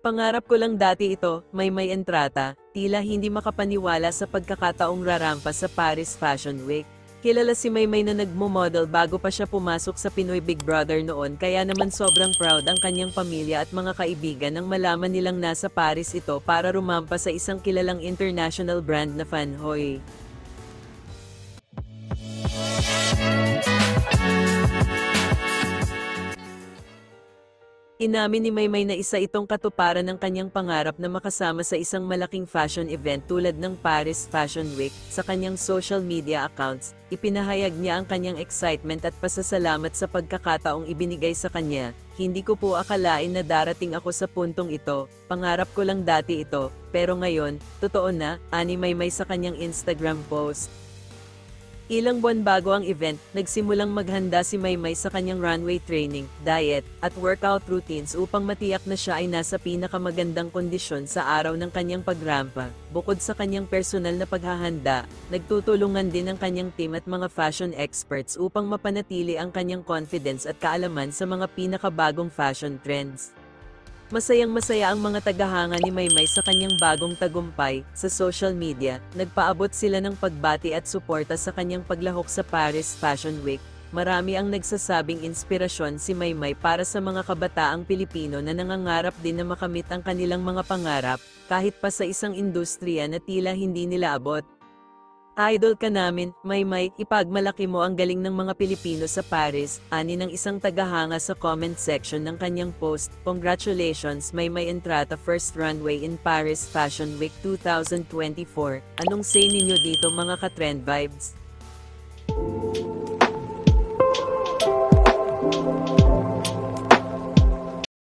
Pangarap ko lang dati ito, may entrata, tila hindi makapaniwala sa pagkakataong rarampa sa Paris Fashion Week. Kilala si Maymay na nagmo-model bago pa siya pumasok sa Pinoy Big Brother noon, kaya naman sobrang proud ang kanyang pamilya at mga kaibigan nang malaman nilang nasa Paris ito para rumampa sa isang kilalang international brand na Fanhoy. Inamin ni Maymay na isa itong katuparan ng kanyang pangarap na makasama sa isang malaking fashion event tulad ng Paris Fashion Week. Sa kanyang social media accounts, ipinahayag niya ang kanyang excitement at pasasalamat sa pagkakataong ibinigay sa kanya. Hindi ko po akalain na darating ako sa puntong ito, pangarap ko lang dati ito, pero ngayon, totoo na, ani Maymay sa kanyang Instagram post. Ilang buwan bago ang event, nagsimulang maghanda si Maymay sa kanyang runway training, diet, at workout routines upang matiyak na siya ay nasa pinakamagandang kondisyon sa araw ng kanyang pagrampa. Bukod sa kanyang personal na paghahanda, nagtutulungan din ang kanyang team at mga fashion experts upang mapanatili ang kanyang confidence at kaalaman sa mga pinakabagong fashion trends. Masayang-masaya ang mga tagahanga ni Maymay sa kanyang bagong tagumpay. Sa social media, nagpaabot sila ng pagbati at suporta sa kanyang paglahok sa Paris Fashion Week. Marami ang nagsasabing inspirasyon si Maymay para sa mga kabataang Pilipino na nangangarap din na makamit ang kanilang mga pangarap, kahit pa sa isang industriya na tila hindi nila abot. Idol ka namin, Maymay, ipagmalaki mo ang galing ng mga Pilipino sa Paris, ani ng isang tagahanga sa comment section ng kanyang post. Congratulations Maymay Entrata first runway in Paris Fashion Week 2024. Anong say ninyo dito mga ka-trend vibes?